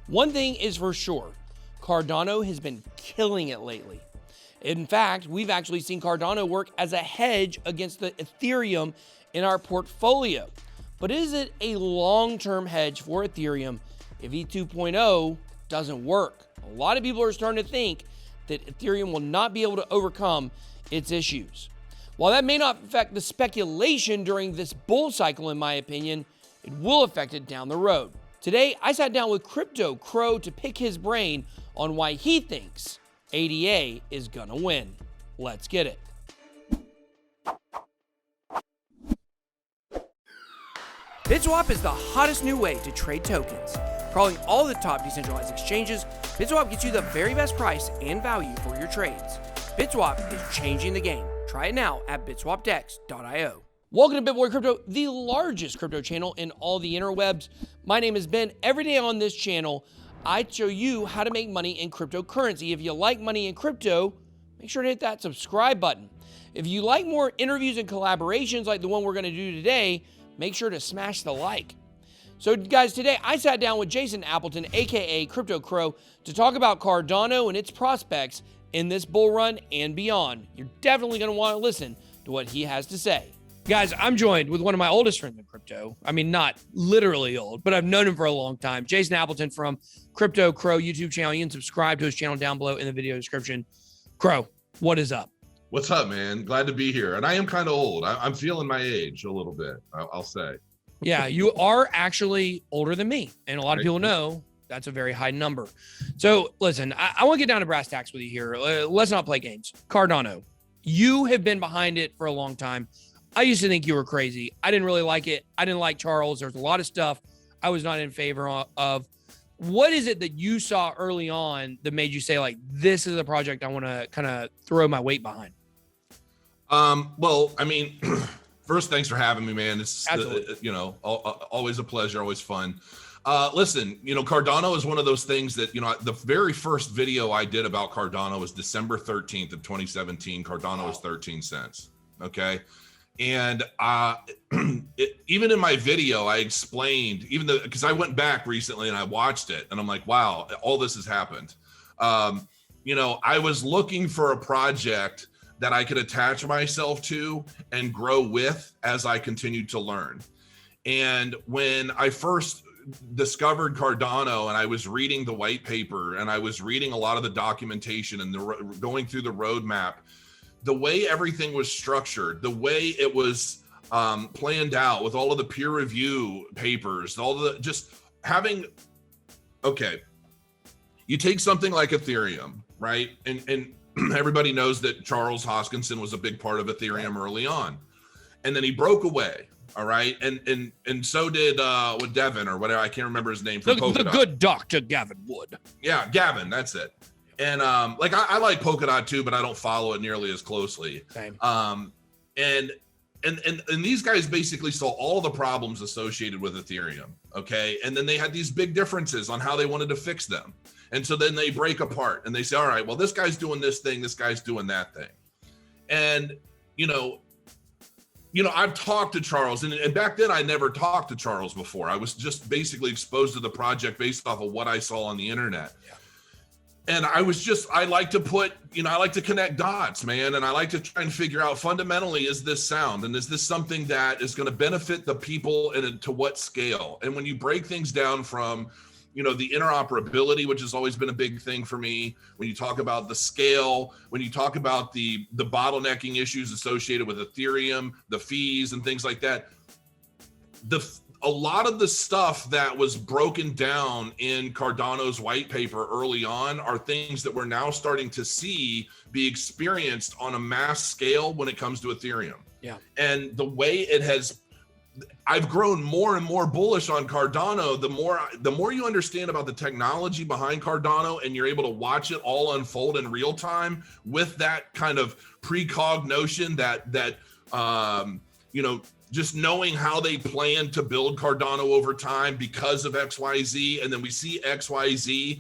One thing is for sure, Cardano has been killing it lately. In fact, we've actually seen Cardano work as a hedge against the Ethereum in our portfolio. But is it a long-term hedge for Ethereum if ETH 2.0 doesn't work? A lot of people are starting to think that Ethereum will not be able to overcome its issues. While that may not affect the speculation during this bull cycle, in my opinion, it will affect it down the road. Today, I sat down with Crypto Crow to pick his brain on why he thinks ADA is gonna win. Let's get it. BitSwap is the hottest new way to trade tokens. Crawling all the top decentralized exchanges, BitSwap gets you the very best price and value for your trades. BitSwap is changing the game. Try it now at bitswapdex.io. Welcome to BitBoy Crypto, the largest crypto channel in all the interwebs. My name is Ben. Every day on this channel, I show you how to make money in cryptocurrency. If you like money in crypto, make sure to hit that subscribe button. If you like more interviews and collaborations like the one we're going to do today, make sure to smash the like. So guys, today I sat down with Jason Appleton, aka Crypto Crow, to talk about Cardano and its prospects in this bull run and beyond. You're definitely going to want to listen to what he has to say. Guys, I'm joined with one of my oldest friends in crypto. I mean, not literally old, but I've known him for a long time. Jason Appleton from Crypto Crow YouTube channel. You can subscribe to his channel down below in the video description. Crow, what is up? What's up, man? Glad to be here. And I am kind of old. I'm feeling my age a little bit, I'll say. Yeah, you are actually older than me. And a lot of people know that's a very high number. So listen, I want to get down to brass tacks with you here. Let's not play games. Cardano, you have been behind it for a long time. I used to think you were crazy. I didn't really like it. I didn't like Charles. There's a lot of stuff I was not in favor of. What is it that you saw early on that made you say, like, this is a project I want to kind of throw my weight behind? Well, I mean, first, thanks for having me, man. It's, always a pleasure, always fun. Listen, Cardano is one of those things that, the very first video I did about Cardano was December 13th of 2017. Cardano was 13 cents. Okay. And even in my video, I explained, because I went back recently and I watched it and I'm like, wow, all this has happened. I was looking for a project that I could attach myself to and grow with as I continued to learn. And when I first discovered Cardano and I was reading the white paper and I was reading a lot of the documentation and going through the roadmap, the way everything was structured, the way it was planned out with all of the peer review papers, all the just having, okay, you take something like Ethereum, right? And everybody knows that Charles Hoskinson was a big part of Ethereum early on. And then he broke away, all right? And so did with Devin or whatever, I can't remember his name. The good Dr. Gavin Wood. Yeah, Gavin, that's it. And I like Polkadot too, but I don't follow it nearly as closely. Same. And these guys basically saw all the problems associated with Ethereum, okay? And then they had these big differences on how they wanted to fix them. And so then they break apart and they say, all right, well, this guy's doing this thing, this guy's doing that thing. And, I've talked to Charles, and back then I never talked to Charles before. I was just basically exposed to the project based off of what I saw on the internet. Yeah. And I like to connect dots, man. And I like to try and figure out fundamentally, is this sound? And is this something that is going to benefit the people and to what scale? And when you break things down from, the interoperability, which has always been a big thing for me, when you talk about the scale, when you talk about the bottlenecking issues associated with Ethereum, the fees and things like that, a lot of the stuff that was broken down in Cardano's white paper early on are things that we're now starting to see be experienced on a mass scale when it comes to Ethereum. Yeah. And the way I've grown more and more bullish on Cardano, the more you understand about the technology behind Cardano and you're able to watch it all unfold in real time with that kind of precog notion that just knowing how they plan to build Cardano over time because of XYZ, and then we see XYZ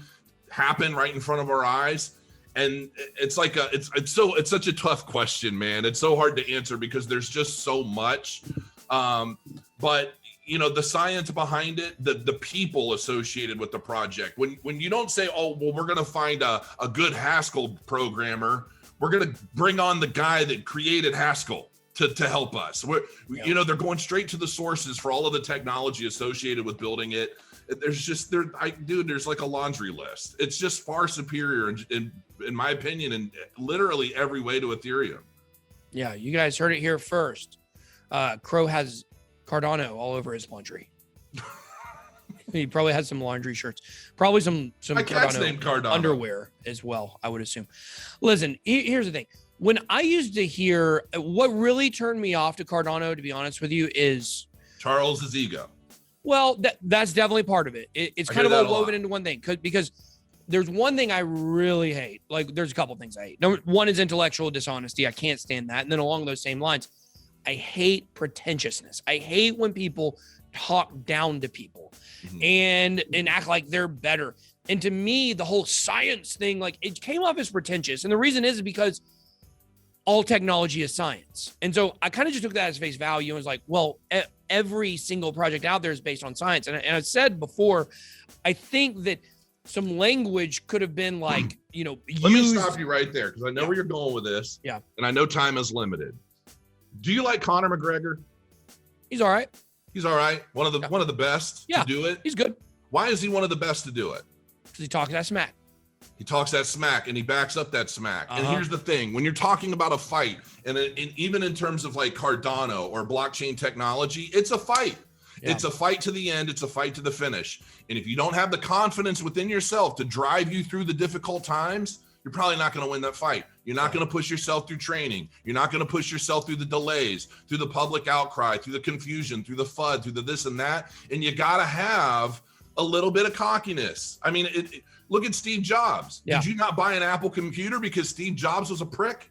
happen right in front of our eyes. And it's like it's such a tough question, man. It's so hard to answer because there's just so much. But you know, the science behind it, the people associated with the project. When you don't say, oh, well, we're going to find a good Haskell programmer, we're going to bring on the guy that created Haskell to help us. You know, they're going straight to the sources for all of the technology associated with building it. There's like a laundry list. It's just far superior in my opinion, in literally every way to Ethereum. Yeah, you guys heard it here first. Crow has Cardano all over his laundry. He probably has some laundry shirts, probably some Cardano underwear as well, I would assume. Listen, here's the thing. When I used to hear, what really turned me off to Cardano, to be honest with you, is Charles's ego. Well, that's definitely part of it. It's kind of all woven into one thing, because there's one thing I really hate. Like, there's a couple things I hate. Number one is intellectual dishonesty. I can't stand that. And then along those same lines, I hate pretentiousness. I hate when people talk down to people and act like they're better. And to me, the whole science thing, like, it came off as pretentious. And the reason is because all technology is science. And so I kind of just took that as face value and was like, well, every single project out there is based on science. And I said before, I think that some language could have been like, you know, let me stop you right there, because I know where you're going with this. Yeah. And I know time is limited. Do you like Conor McGregor? He's all right. He's all right. One of the best to do it. He's good. Why is he one of the best to do it? Because he talks that smack. He talks that smack and he backs up that smack. And here's the thing. When you're talking about a fight, and even in terms of like Cardano or blockchain technology, it's a fight. Yeah. It's a fight to the end. It's a fight to the finish. And if you don't have the confidence within yourself to drive you through the difficult times, you're probably not going to win that fight. You're not going to push yourself through training. You're not going to push yourself through the delays, through the public outcry, through the confusion, through the FUD, through the this and that. And you got to have a little bit of cockiness. I mean, look at Steve Jobs. Yeah. Did you not buy an Apple computer because Steve Jobs was a prick?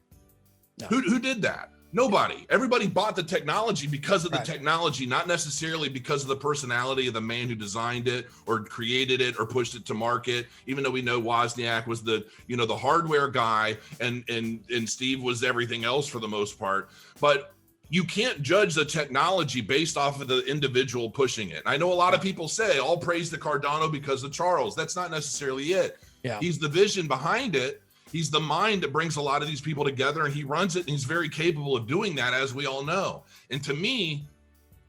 No. Who did that? Nobody. Everybody bought the technology because of the technology, not necessarily because of the personality of the man who designed it or created it or pushed it to market. Even though we know Wozniak was the hardware guy and Steve was everything else for the most part. But you can't judge the technology based off of the individual pushing it. I know a lot of people say all praise to Cardano because of Charles. That's not necessarily it. Yeah. He's the vision behind it. He's the mind that brings a lot of these people together, and he runs it, and he's very capable of doing that, as we all know. And to me,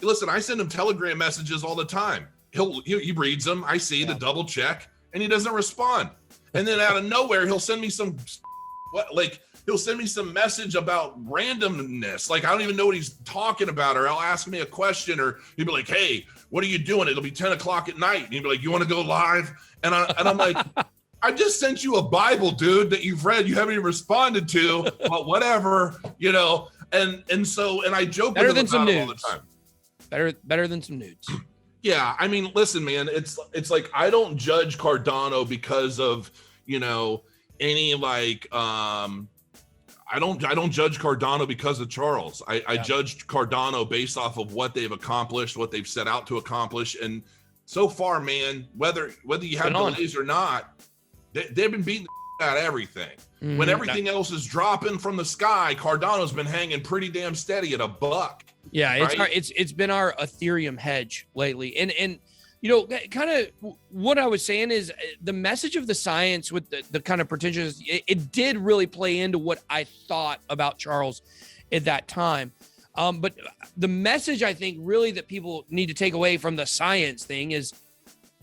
listen, I send him Telegram messages all the time. He reads them. I see the double check, and he doesn't respond. And then out of nowhere, he'll send me he'll send me some message about randomness. Like, I don't even know what he's talking about, or he'll ask me a question, or he'll be like, hey, what are you doing? It'll be 10 o'clock at night. And he'll be like, you want to go live? And I'm like, I just sent you a Bible, dude, that you've read, you haven't even responded to, but whatever, you know. And I joke with him about it all the time. Better than some nudes. Yeah, I mean, listen, man, it's like, I don't judge Cardano because of, you know, any like I don't judge Cardano because of Charles. I judge Cardano based off of what they've accomplished, what they've set out to accomplish, and so far, man, whether you have delays or not, they've been beating the out of everything. Mm-hmm. When everything else is dropping from the sky, Cardano's been hanging pretty damn steady at $1. Yeah, it's been our Ethereum hedge lately. And you know, kind of what I was saying is the message of the science with the kind of pretentious, it did really play into what I thought about Charles at that time. But the message I think really that people need to take away from the science thing is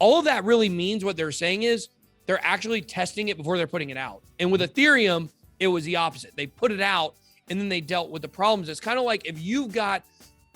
all of that really means what they're saying is they're actually testing it before they're putting it out. And with Ethereum, it was the opposite. They put it out and then they dealt with the problems. It's kind of like if you've got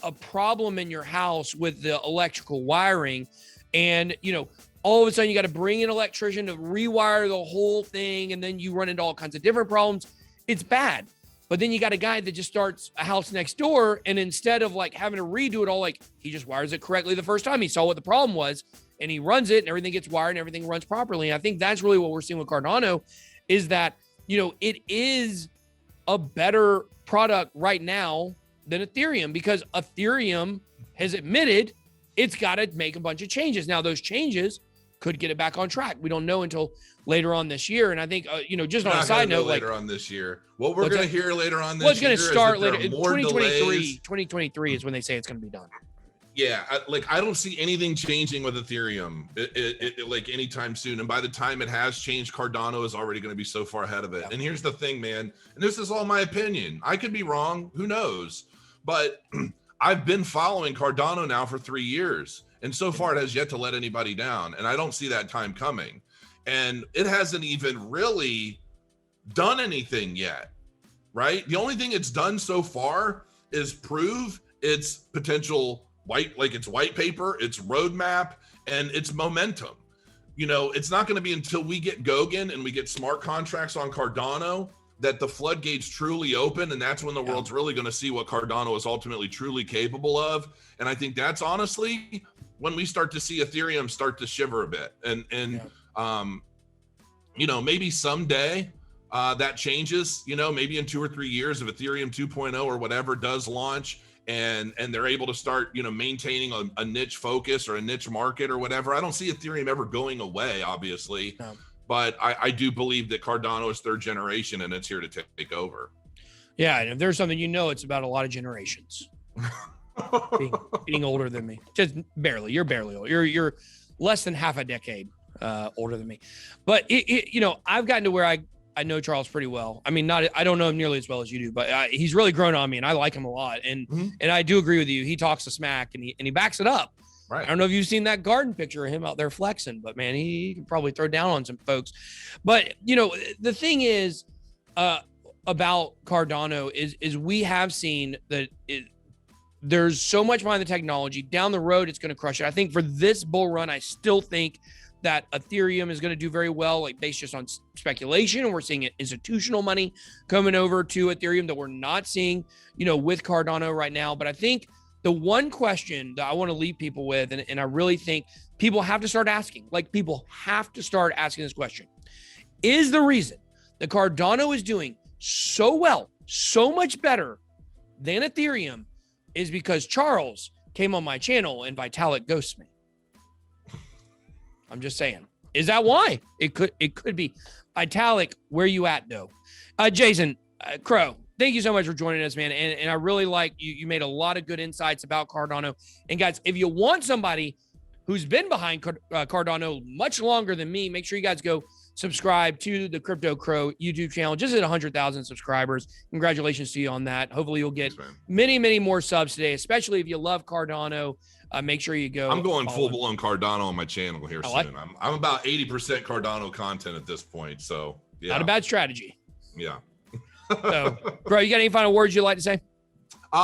a problem in your house with the electrical wiring and, you know, all of a sudden you got to bring an electrician to rewire the whole thing and then you run into all kinds of different problems. It's bad. But then you got a guy that just starts a house next door and instead of like having to redo it all, like he just wires it correctly the first time. He saw what the problem was and he runs it and everything gets wired and everything runs properly. And I think that's really what we're seeing with Cardano is that, you know, it is a better product right now than Ethereum because Ethereum has admitted it's got to make a bunch of changes. Now, those changes could get it back on track. We don't know until later on this year. And I think, you know, just on a side note, later on this year, what we're going to hear later on this year, it's going to start later. 2023 is when they say it's going to be done. Yeah, I don't see anything changing with Ethereum like anytime soon. And by the time it has changed, Cardano is already going to be so far ahead of it. Yeah. And here's the thing, man, and this is all my opinion. I could be wrong. Who knows? But I've been following Cardano now for 3 years. And so far it has yet to let anybody down. And I don't see that time coming. And it hasn't even really done anything yet, right? The only thing it's done so far is prove its potential white paper, its roadmap, and its momentum. You know, it's not going to be until we get Goguen and we get smart contracts on Cardano that the floodgates truly open, and that's when the world's really going to see what Cardano is ultimately truly capable of. And I think that's honestly when we start to see Ethereum start to shiver a bit. And you know, maybe someday that changes. You know, maybe in 2 or 3 years, if Ethereum 2.0 or whatever does launch, and they're able to start, you know, maintaining a niche focus or a niche market or whatever. I don't see Ethereum ever going away, obviously, but I do believe that Cardano is 3rd generation and it's here to take over. Yeah, and if there's something, you know, it's about a lot of generations. being older than me, just barely. You're barely old. You're less than half a decade older than me, but you know, I've gotten to where I know Charles pretty well. I mean, I don't know him nearly as well as you do, but he's really grown on me, and I like him a lot. And and I do agree with you. He talks the smack, and he backs it up. Right. I don't know if you've seen that garden picture of him out there flexing, but man, he can probably throw down on some folks. But you know, the thing is about Cardano is we have seen that there's so much behind the technology. Down the road, it's going to crush it. I think for this bull run, I still think that Ethereum is going to do very well, like based just on speculation. And we're seeing institutional money coming over to Ethereum that we're not seeing, you know, with Cardano right now. But I think the one question that I want to leave people with, and I really think people have to start asking, like people have to start asking this question, is the reason that Cardano is doing so well, so much better than Ethereum is because Charles came on my channel and Vitalik ghosted me. I'm just saying. Is that why? It could be. Vitalik, where you at, though? Jason, Crow, thank you so much for joining us, man. And I really like you. You made a lot of good insights about Cardano. And guys, if you want somebody who's been behind Cardano much longer than me, make sure you guys go subscribe to the Crypto Crow YouTube channel. Just at 100,000 subscribers. Congratulations to you on that. Hopefully you'll get many, many more subs today, especially if you love Cardano. Make sure you go. I'm going full-blown Cardano on my channel here soon. I'm about 80% Cardano content at this point. So, yeah. Not a bad strategy. Yeah. So, bro, you got any final words you'd like to say?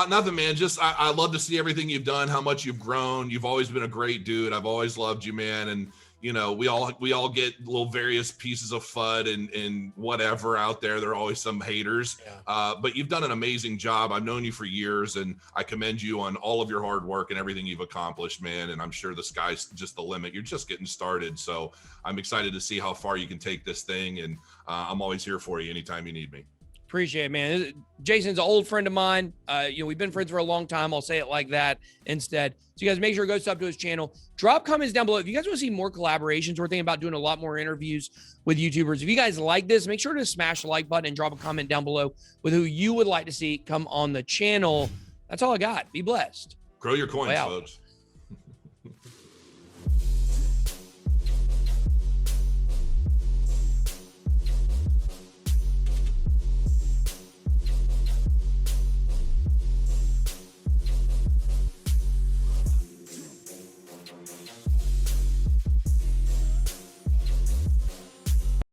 Nothing, man. Just I love to see everything you've done, how much you've grown. You've always been a great dude. I've always loved you, man. And you know, we all get little various pieces of FUD and whatever out there. There are always some haters, but you've done an amazing job. I've known you for years, and I commend you on all of your hard work and everything you've accomplished, man. And I'm sure the sky's just the limit. You're just getting started. So I'm excited to see how far you can take this thing. And I'm always here for you anytime you need me. Appreciate it, man. Jason's an old friend of mine. You know, we've been friends for a long time. I'll say it like that instead. So you guys make sure to go sub to his channel. Drop comments down below. If you guys want to see more collaborations, we're thinking about doing a lot more interviews with YouTubers. If you guys like this, make sure to smash the like button and drop a comment down below with who you would like to see come on the channel. That's all I got. Be blessed. Grow your coins, folks.